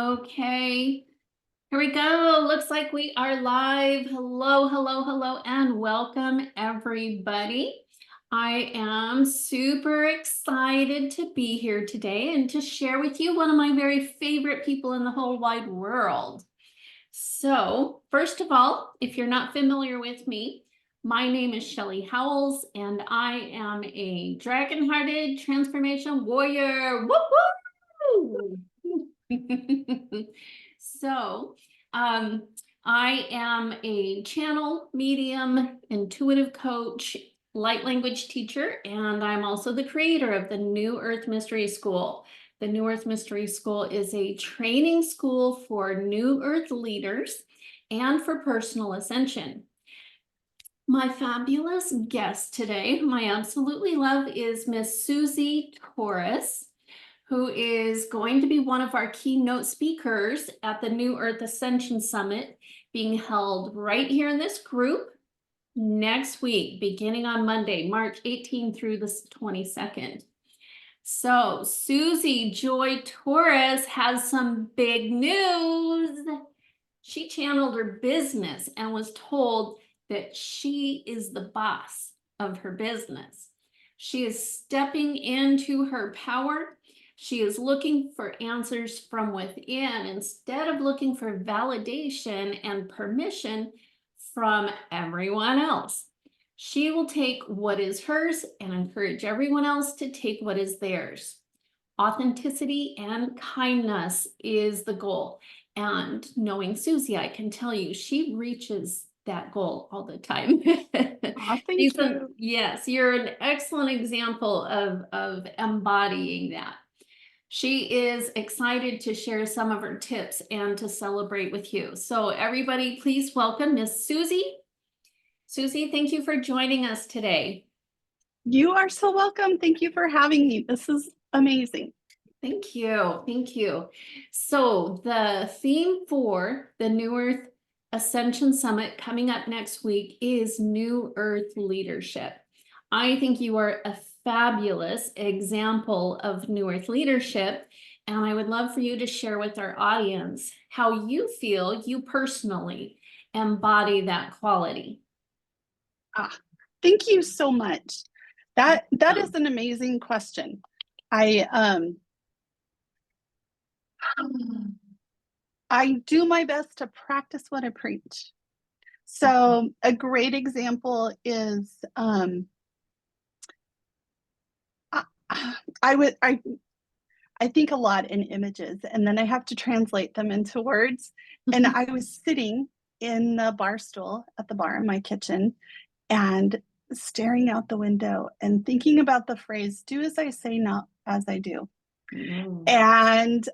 Okay, here we go. Looks like we are live. Hello, hello, hello, and welcome everybody. I am super excited to be here today and to share with you one of my very favorite people in the whole wide world. So, first of all, if you're not familiar with me, my name is Shelly Howells, and I am a dragon-hearted transformation warrior. Woo woo! So, I am a channel, medium, intuitive coach, light language teacher, and I'm also the creator of the New Earth Mystery School. The New Earth Mystery School is a training school for New Earth leaders and for personal ascension. My fabulous guest today, whom I absolutely love, is Miss Susie Torres, who is going to be one of our keynote speakers at the New Earth Ascension Summit being held right here in this group next week, beginning on Monday, March 18th through the 22nd. So Susie Joy Torres has some big news. She channeled her business and was told that she is the boss of her business. She is stepping into her power. She is looking for answers from within instead of looking for validation and permission from everyone else. She will take what is hers and encourage everyone else to take what is theirs. Authenticity and kindness is the goal. And knowing Susie, I can tell you, she reaches that goal all the time. Aw, thank you. Yes, you're an excellent example of embodying that. She is excited to share some of her tips and to celebrate with you. So everybody, please welcome Miss Susie. Susie, thank you for joining us today. You are so welcome. Thank you for having me. This is amazing. Thank you. Thank you. So the theme for the New Earth Ascension Summit coming up next week is New Earth leadership. I think you are a fabulous example of New Earth leadership, and I would love for you to share with our audience how you feel you personally embody that quality. Thank you so much. That is an amazing question. I do my best to practice what I preach. So a great example is I think a lot in images, and then I have to translate them into words. And I was sitting in the bar stool at the bar in my kitchen and staring out the window and thinking about the phrase, do as I say, not as I do. And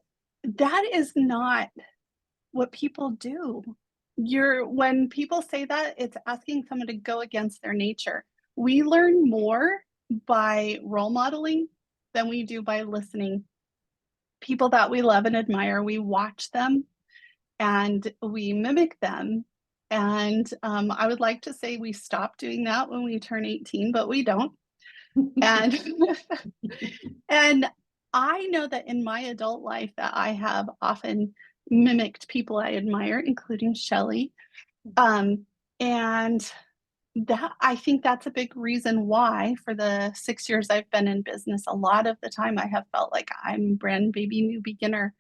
that is not what people do. When people say that, it's asking someone to go against their nature. We learn more by role modeling than we do by listening. People that we love and admire, we watch them and we mimic them. And I would like to say we stop doing that when we turn 18, but we don't. And and I know that in my adult life that I have often mimicked people I admire, including Shelly. And that I think that's a big reason why for the 6 years I've been in business, a lot of the time I have felt like I'm brand baby new beginner.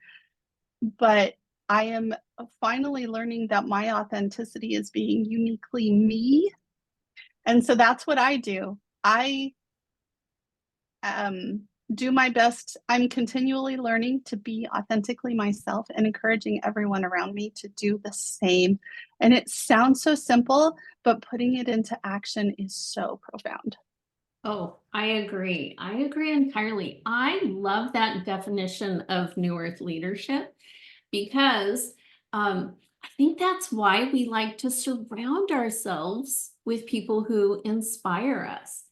But I am finally learning that my authenticity is being uniquely me. And so that's what I do. I do my best. I'm continually learning to be authentically myself and encouraging everyone around me to do the same. And it sounds so simple, but putting it into action is so profound. Oh, I agree. I agree entirely. I love that definition of New Earth leadership because I think that's why we like to surround ourselves with people who inspire us.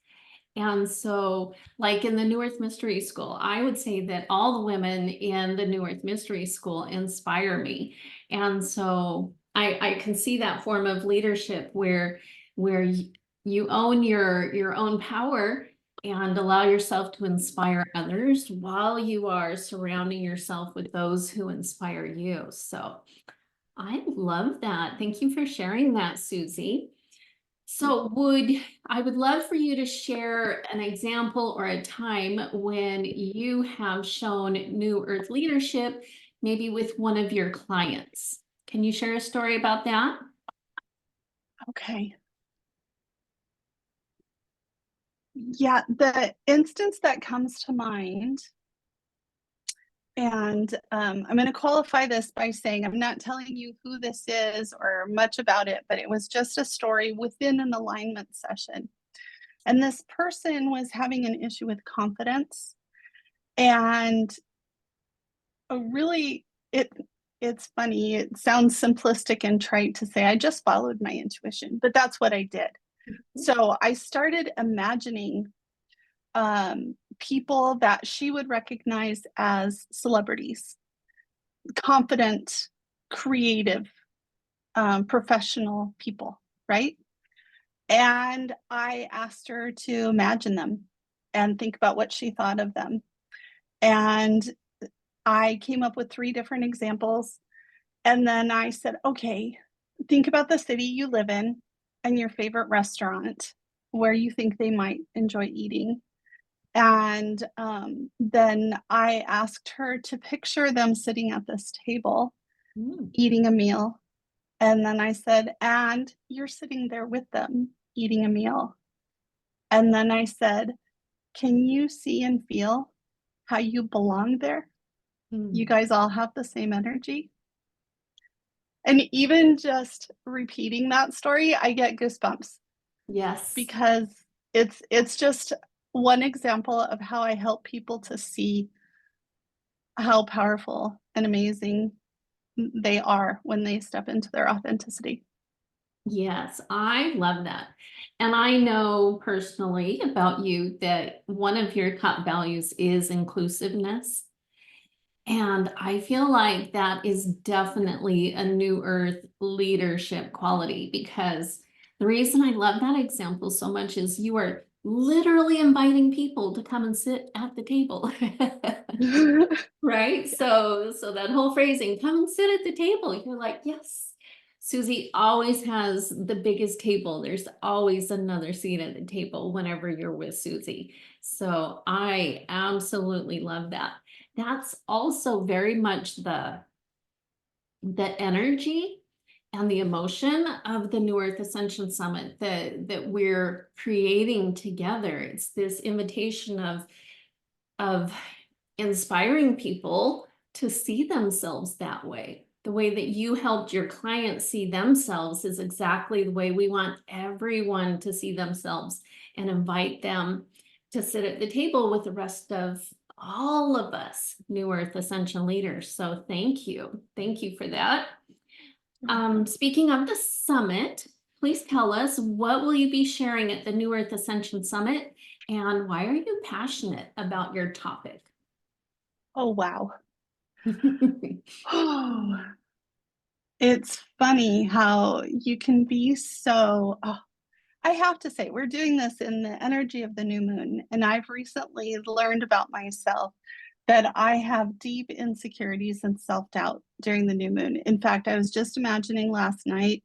And so, like in the New Earth Mystery School, I would say that all the women in the New Earth Mystery School inspire me. And so I can see that form of leadership where you own your own power and allow yourself to inspire others while you are surrounding yourself with those who inspire you. So I love that. Thank you for sharing that, Susie. So I would love for you to share an example or a time when you have shown New Earth leadership, maybe with one of your clients. Can you share a story about that? Okay. Yeah, the instance that comes to mind, and I'm going to qualify this by saying I'm not telling you who this is or much about it, but it was just a story within an alignment session. And this person was having an issue with confidence, and really, it's funny. It sounds simplistic and trite to say I just followed my intuition, but that's what I did. So I started imagining people that she would recognize as celebrities, confident, creative, professional people, right? And I asked her to imagine them and think about what she thought of them. And I came up with 3 different examples. And then I said, okay, think about the city you live in and your favorite restaurant where you think they might enjoy eating. And then I asked her to picture them sitting at this table, eating a meal. And then I said, and you're sitting there with them, eating a meal. And then I said, can you see and feel how you belong there? You guys all have the same energy. And even just repeating that story, I get goosebumps Yes. because it's just one example of how I help people to see how powerful and amazing they are when they step into their authenticity. Yes, I love that. And I know personally about you that one of your top values is inclusiveness. And I feel like that is definitely a New Earth leadership quality, because the reason I love that example so much is you are literally inviting people to come and sit at the table. Right? So that whole phrasing, come and sit at the table. You're like, yes. Susie always has the biggest table. There's always another seat at the table whenever you're with Susie. So I absolutely love that. That's also very much the energy and the emotion of the New Earth Ascension Summit that we're creating together. It's this invitation of inspiring people to see themselves that way. The way that you helped your clients see themselves is exactly the way we want everyone to see themselves, and invite them to sit at the table with the rest of all of us New Earth Ascension leaders. So thank you. Thank you for that. Speaking of the summit, please tell us, what will you be sharing at the New Earth Ascension Summit, and why are you passionate about your topic? Oh, wow. Oh, it's funny how you can be so, oh, I have to say, we're doing this in the energy of the new moon. And I've recently learned about myself that I have deep insecurities and self doubt during the new moon. In fact, I was just imagining last night,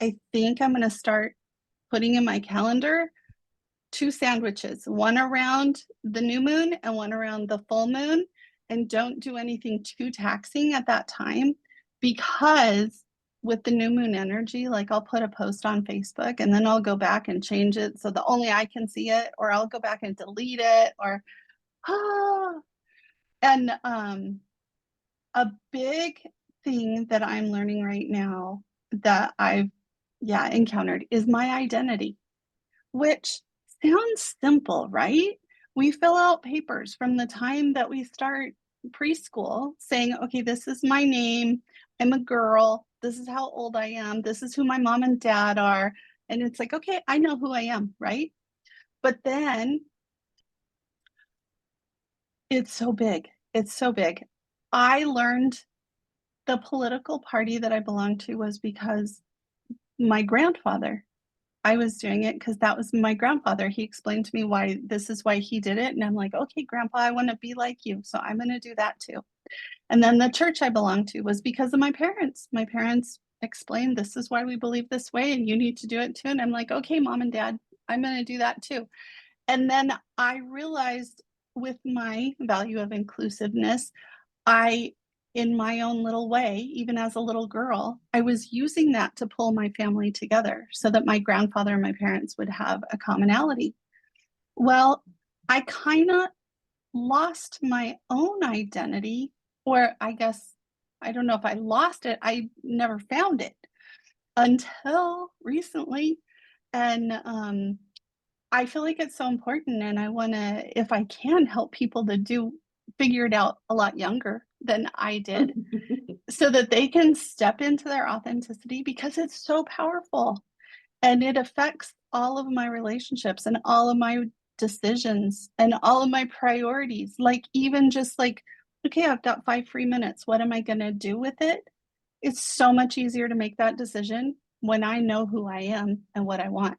I think I'm going to start putting in my calendar 2 sandwiches, one around the new moon and one around the full moon. And don't do anything too taxing at that time, because with the new moon energy, like I'll put a post on Facebook and then I'll go back and change it so that only I can see it, or I'll go back and delete it, or ah. And a big thing that I'm learning right now that I've encountered is my identity, which sounds simple, right? We fill out papers from the time that we start preschool saying, okay, this is my name. I'm a girl. This is how old I am. This is who my mom and dad are. And it's like, okay, I know who I am, right? But then it's so big. It's so big. I learned the political party that I belonged to was because my grandfather I was doing it because that was my grandfather. He explained to me why this is why he did it. And I'm like, okay, Grandpa, I want to be like you. So I'm going to do that too. And then the church I belonged to was because of my parents. My parents explained this is why we believe this way and you need to do it too. And I'm like, okay, Mom and Dad, I'm going to do that too. And then I realized with my value of inclusiveness, I, in my own little way, even as a little girl, I was using that to pull my family together so that my grandfather and my parents would have a commonality. Well, I kind of lost my own identity, or I guess I don't know if I lost it, I never found it until recently. And I feel like it's so important, and I want to, if I can, help people to figure it out a lot younger than I did so that they can step into their authenticity because it's so powerful and it affects all of my relationships and all of my decisions and all of my priorities. Like, even just like, okay, I've got 5 free minutes. What am I going to do with it? It's so much easier to make that decision when I know who I am and what I want.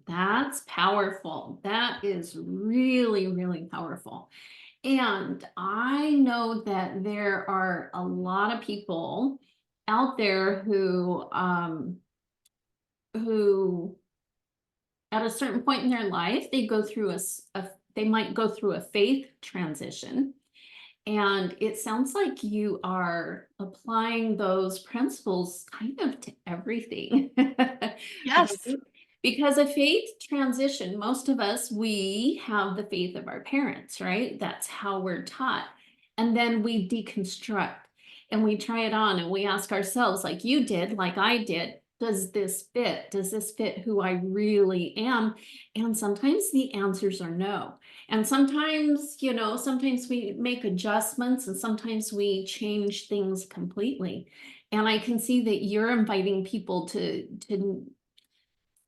That's powerful. That is really, really powerful. And I know that there are a lot of people out there who at a certain point in their life, they go through they might go through a faith transition. And it sounds like you are applying those principles kind of to everything. Yes. Right? Because a faith transition, most of us, we have the faith of our parents, right? That's how we're taught. And then we deconstruct and we try it on and we ask ourselves, like you did, like I did, does this fit? Does this fit who I really am? And sometimes the answers are no. And sometimes, sometimes we make adjustments and sometimes we change things completely. And I can see that you're inviting people to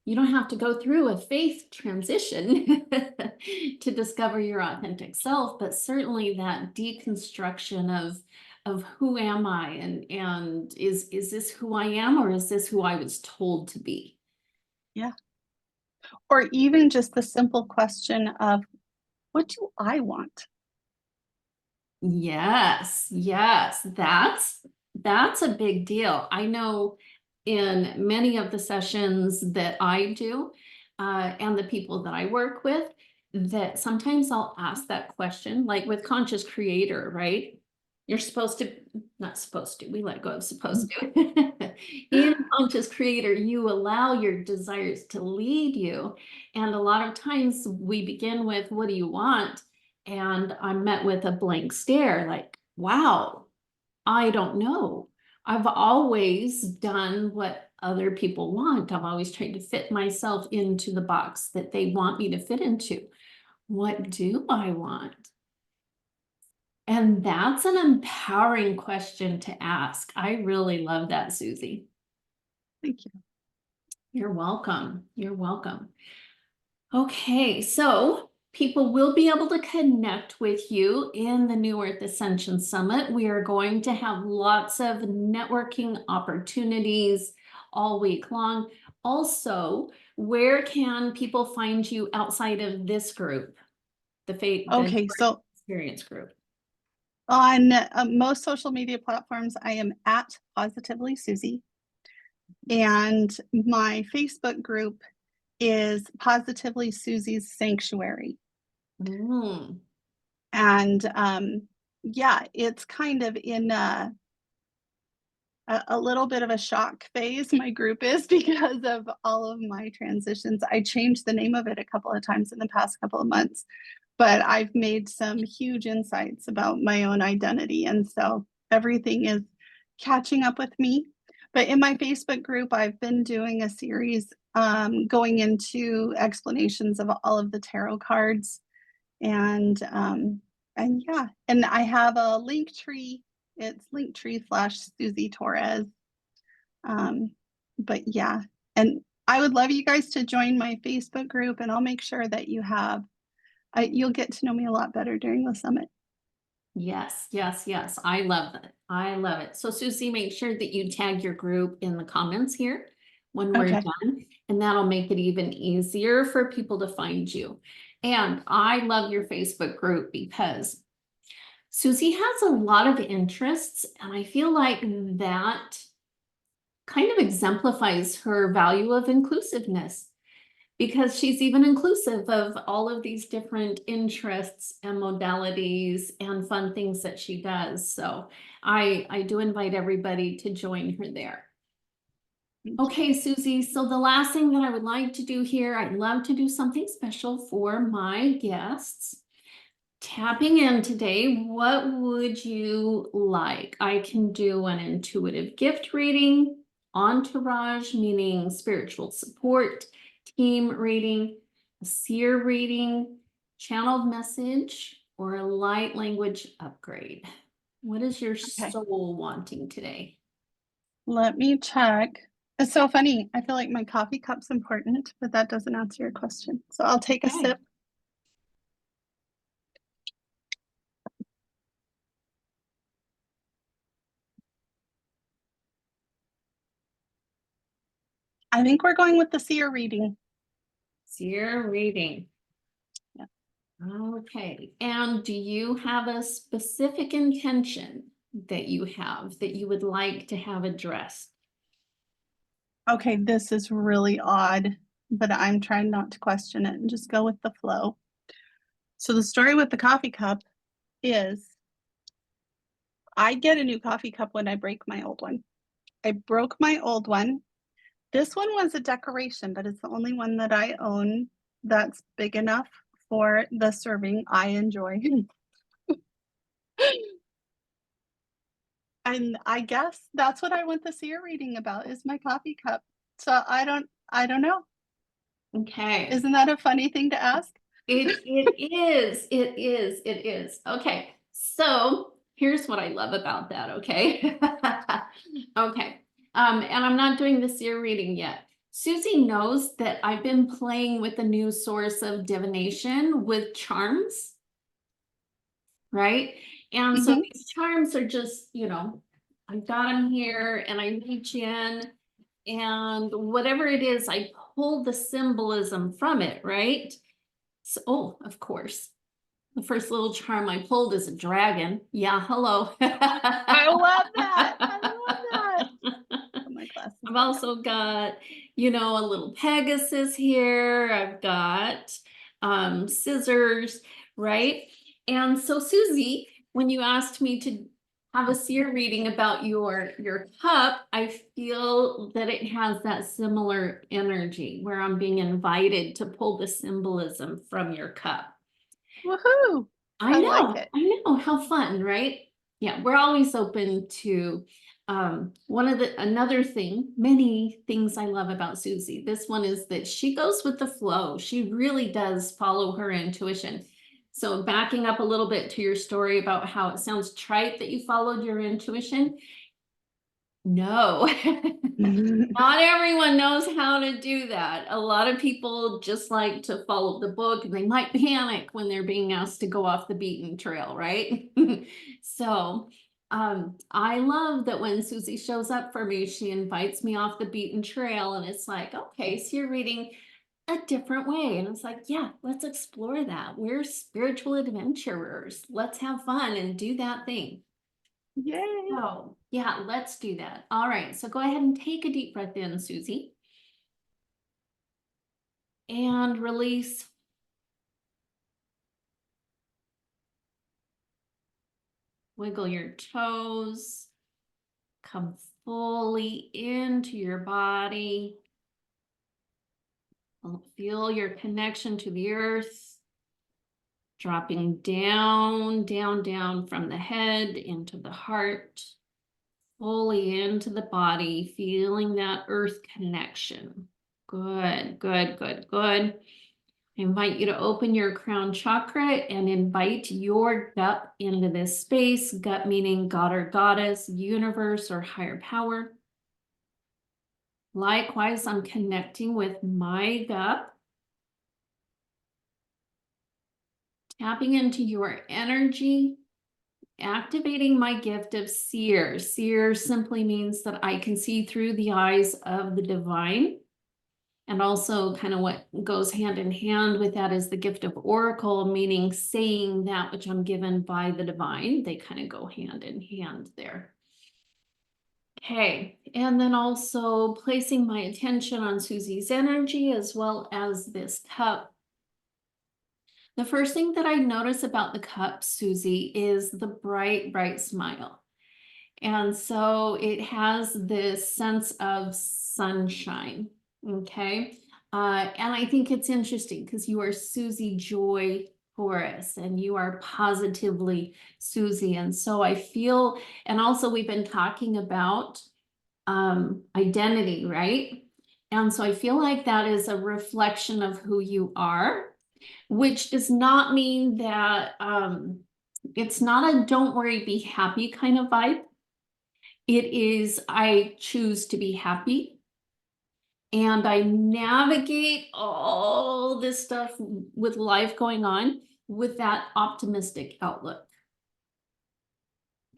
you don't have to go through a faith transition to discover your authentic self, but certainly that deconstruction of who am I and is this who I am or is this who I was told to be? Yeah. Or even just the simple question of, what do I want? Yes, yes, that's a big deal. I know in many of the sessions that I do, and the people that I work with, that sometimes I'll ask that question, like with conscious creator, right? You're supposed to, not supposed to, we let go of supposed to. In conscious creator, you allow your desires to lead you. And a lot of times we begin with, what do you want? And I'm met with a blank stare, like, wow, I don't know. I've always done what other people want. I've always tried to fit myself into the box that they want me to fit into. What do I want? And that's an empowering question to ask. I really love that, Susie. Thank you. You're welcome. You're welcome. Okay, so people will be able to connect with you in the New Earth Ascension Summit. We are going to have lots of networking opportunities all week long. Also, where can people find you outside of this group, the Okay, so experience group? on most social media platforms, I am at Positively Susie. And my Facebook group is Positively Susie's Sanctuary. Mm. And yeah, it's kind of in a little bit of a shock phase, my group is, because of all of my transitions. I changed the name of it a couple of times in the past couple of months, but I've made some huge insights about my own identity. And so everything is catching up with me. But in my Facebook group, I've been doing a series going into explanations of all of the tarot cards. And yeah, and I have a link tree. It's linktree/Susie Torres. Um, but yeah, and I would love you guys to join my Facebook group, and I'll make sure that you'll get to know me a lot better during the summit. Yes, yes, yes. I love it. I love it. So Susie, make sure that you tag your group in the comments here when we're Okay. done. and that'll make it even easier for people to find you. And I love your Facebook group because Susie has a lot of interests, and I feel like that kind of exemplifies her value of inclusiveness, because she's even inclusive of all of these different interests and modalities and fun things that she does. So I do invite everybody to join her there. Okay, Susie, so the last thing that I would like to do here, I'd love to do something special for my guests. Tapping in today, what would you like? I can do an intuitive gift reading, entourage, meaning spiritual support, team reading, a seer reading, channeled message, or a light language upgrade. What is your soul wanting today? Let me check. It's so funny. I feel like my coffee cup's important, but that doesn't answer your question. So I'll take a sip. I think we're going with the seer reading. Seer reading. Yeah. Okay. And do you have a specific intention that you would like to have addressed? Okay, this is really odd, but I'm trying not to question it and just go with the flow. So the story with the coffee cup is I get a new coffee cup when I break my old one. I broke my old one. This one was a decoration, but it's the only one that I own that's big enough for the serving I enjoy. And I guess that's what I want the seer reading about, is my coffee cup. So I don't know. Okay. Isn't that a funny thing to ask? It is. Okay. So here's what I love about that. Okay. Okay. And I'm not doing the seer reading yet. Susie knows that I've been playing with a new source of divination with charms. Right. And so these charms are just, I've got them here and I reach in, and whatever it is, I pull the symbolism from it. Right. So, oh, of course, the first little charm I pulled is a dragon. Yeah, hello. I love that. I love that. Oh, my glasses. I've also got, a little Pegasus here. I've got scissors, right? And so, Susie, when you asked me to have a seer reading about your cup, I feel that it has that similar energy where I'm being invited to pull the symbolism from your cup. Woohoo! I know, like it. I know, how fun, right? Yeah, we're always open to many things I love about Susie. This one is that she goes with the flow. She really does follow her intuition. So backing up a little bit to your story about how it sounds trite that you followed your intuition. No, not everyone knows how to do that. A lot of people just like to follow the book, and they might panic when they're being asked to go off the beaten trail, right? So I love that when Susie shows up for me, she invites me off the beaten trail, and it's like, okay, so you're reading a different way. And it's like, yeah, let's explore that. We're spiritual adventurers. Let's have fun and do that thing. Yay. So yeah, let's do that. All right, so go ahead and take a deep breath in, Susie. And release. Wiggle your toes. Come fully into your body. Feel your connection to the earth. Dropping down, down, down from the head into the heart. Fully into the body, feeling that earth connection. Good, good, good, good. I invite you to open your crown chakra and invite your gut into this space. Gut meaning God or goddess, universe, or higher power. Likewise, I'm connecting with my gut. Tapping into your energy. Activating my gift of seer. Seer simply means that I can see through the eyes of the divine. And also kind of what goes hand in hand with that is the gift of oracle, meaning saying that which I'm given by the divine. They kind of go hand in hand there. Okay, and then also placing my attention on Susie's energy as well as this cup. The first thing that I notice about the cup, Susie, is the bright, bright smile. And so it has this sense of sunshine, okay? And I think it's interesting because you are Susie Joy Torres and you are positively Susie. And so I feel, and also we've been talking about identity, right? And so I feel like that is a reflection of who you are, which does not mean that it's not a don't worry, be happy kind of vibe. It is, I choose to be happy and I navigate all this stuff with life going on with that optimistic outlook.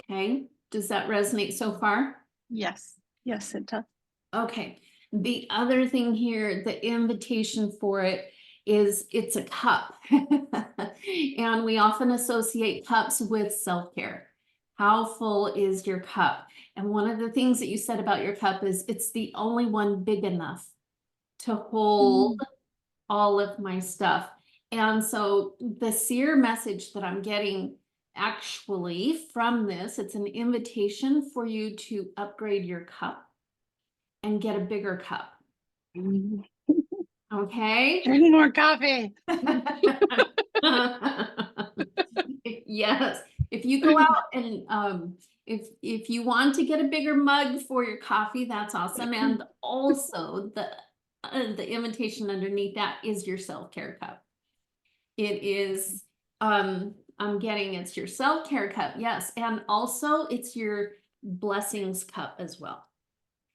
Okay, does that resonate so far? Yes. Yes, it does. Okay, the other thing here, the invitation for it is it's a cup. And we often associate cups with self-care. How full is your cup? And one of the things that you said about your cup is it's the only one big enough to hold all of my stuff. And so the seer message that I'm getting actually from this, it's an invitation for you to upgrade your cup and get a bigger cup. Mm. Okay. Drink more coffee. Yes. If you go out and if you want to get a bigger mug for your coffee, that's awesome. And also the invitation underneath that is your self-care cup. It is I'm getting it's your self-care cup, yes, and also it's your blessings cup as well.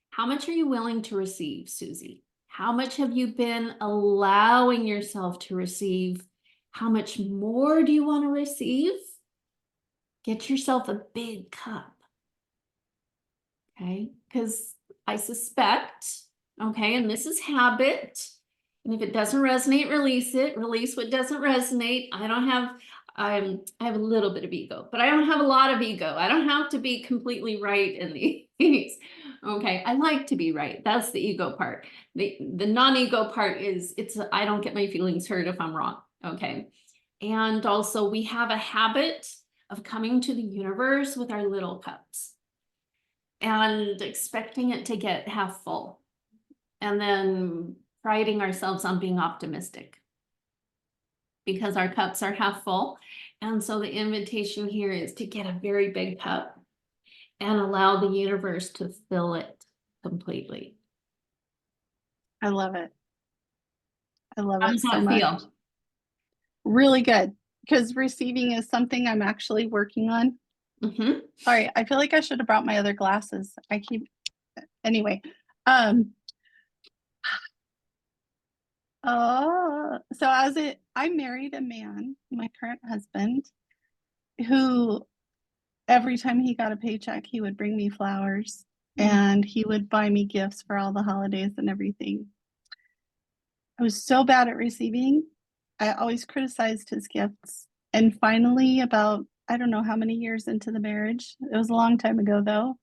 How much are you willing to receive, Susie? How much have you been allowing yourself to receive? How much more do you want to receive? Get yourself a big cup. Okay, because I suspect, okay, and this is habit. And if it doesn't resonate, release it. Release what doesn't resonate. I have a little bit of ego, but I don't have a lot of ego. I don't have to be completely right in these. Okay, I like to be right. That's the ego part. The non-ego part is I don't get my feelings hurt if I'm wrong. Okay. And also we have a habit of coming to the universe with our little cups and expecting it to get half full and then priding ourselves on being optimistic because our cups are half full. And so the invitation here is to get a very big cup and allow the universe to fill it completely. I love it. I love How it does so that much. feel? Really good. Because receiving is something I'm actually working on. Mm-hmm. Sorry, I feel like I should have brought my other glasses. Anyway. So I married a man, my current husband, who every time he got a paycheck, he would bring me flowers and he would buy me gifts for all the holidays and everything. I was so bad at receiving. I always criticized his gifts. And finally, about I don't know how many years into the marriage, it was a long time ago though,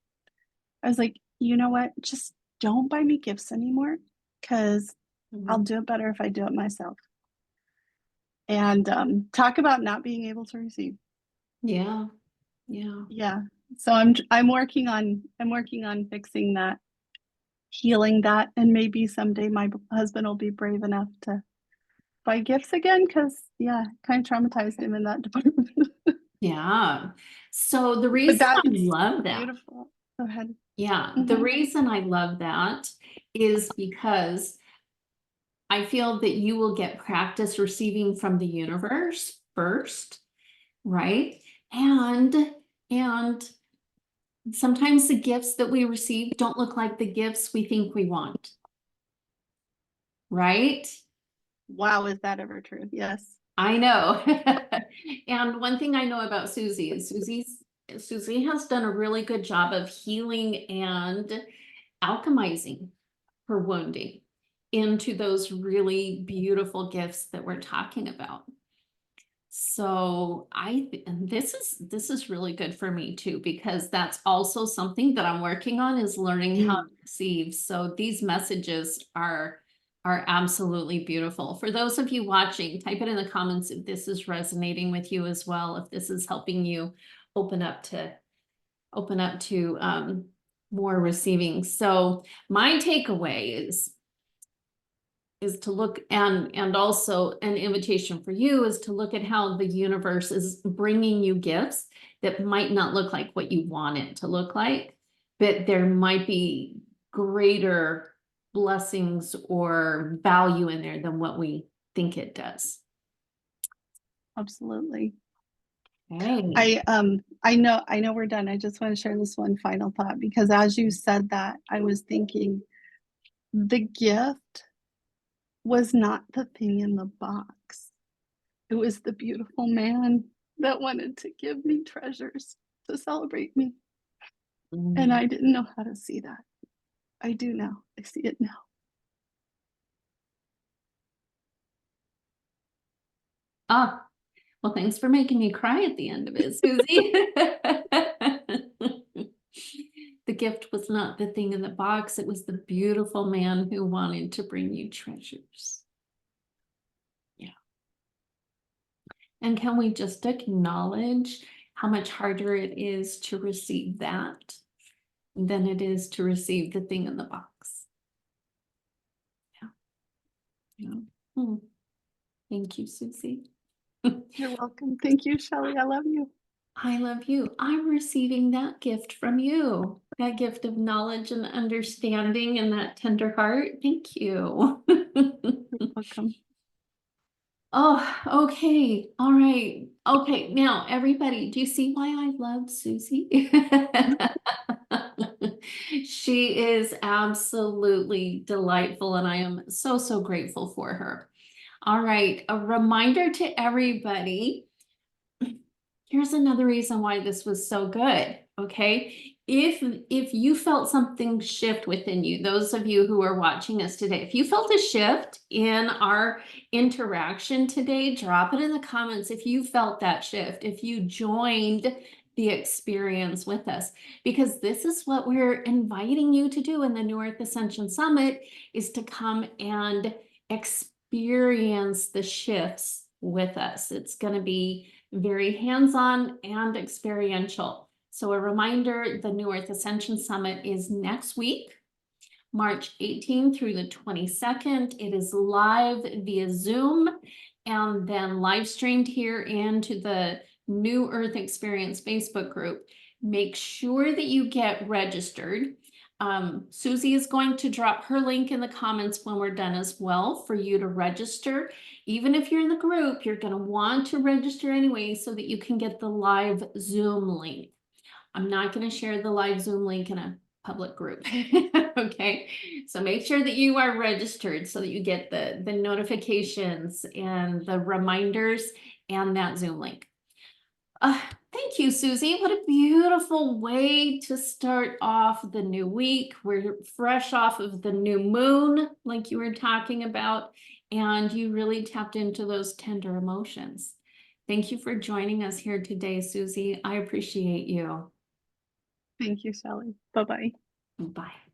I was like, you know what? Just don't buy me gifts anymore because I'll do it better if I do it myself. And talk about not being able to receive. Yeah. Yeah. Yeah. So I'm working on fixing that, healing that, and maybe someday my husband will be brave enough to buy gifts again because yeah, kind of traumatized him in that department. Yeah. So the But reason I that's love that, beautiful. Go ahead. yeah, the reason I love that is because I feel that you will get practice receiving from the universe first, right? And sometimes the gifts that we receive don't look like the gifts we think we want, right? Wow, is that ever true? Yes. I know. And one thing I know about Susie is Susie has done a really good job of healing and alchemizing her wounding. into those really beautiful gifts that we're talking about. So and this is really good for me too, because that's also something that I'm working on, is learning how to receive. So these messages are absolutely beautiful. For those of you watching, type it in the comments if this is resonating with you as well, if this is helping you open up to more receiving. So my takeaway is to look, and also an invitation for you is to look at how the universe is bringing you gifts that might not look like what you want it to look like, but there might be greater blessings or value in there than what we think it does. Absolutely. Hey. I know we're done. I just want to share this one final thought, because as you said that, I was thinking the gift was not the thing in the box. It was the beautiful man that wanted to give me treasures to celebrate me. And I didn't know how to see that. I do now. I see it now. Ah, well, thanks for making me cry at the end of it, Susie. The gift was not the thing in the box. It was the beautiful man who wanted to bring you treasures. Yeah. And can we just acknowledge how much harder it is to receive that than it is to receive the thing in the box? Yeah. Yeah. Thank you, Susie. You're welcome. Thank you, Shelley. I love you. I love you. I'm receiving that gift from you. That gift of knowledge and understanding and that tender heart. Thank you. You're welcome. Oh, okay. All right. Okay. Now, everybody, do you see why I love Susie? She is absolutely delightful, and I am so, so grateful for her. All right. A reminder to everybody. Here's another reason why this was so good. Okay. If you felt something shift within you, those of you who are watching us today, if you felt a shift in our interaction today, drop it in the comments if you felt that shift, if you joined the experience with us, because this is what we're inviting you to do in the New Earth Ascension Summit, is to come and experience the shifts with us. It's going to be very hands-on and experiential. So a reminder, the New Earth Ascension Summit is next week, March 18th through the 22nd. It is live via Zoom and then live streamed here into the New Earth Experience Facebook group. Make sure that you get registered. Susie is going to drop her link in the comments when we're done as well for you to register. Even if you're in the group, you're going to want to register anyway so that you can get the live Zoom link. I'm not going to share the live Zoom link in a public group. Okay, so make sure that you are registered so that you get the notifications and the reminders and that Zoom link. Thank you, Susie. What a beautiful way to start off the new week. We're fresh off of the new moon, like you were talking about, and you really tapped into those tender emotions. Thank you for joining us here today, Susie. I appreciate you. Thank you, Shelley. Bye-bye. Bye.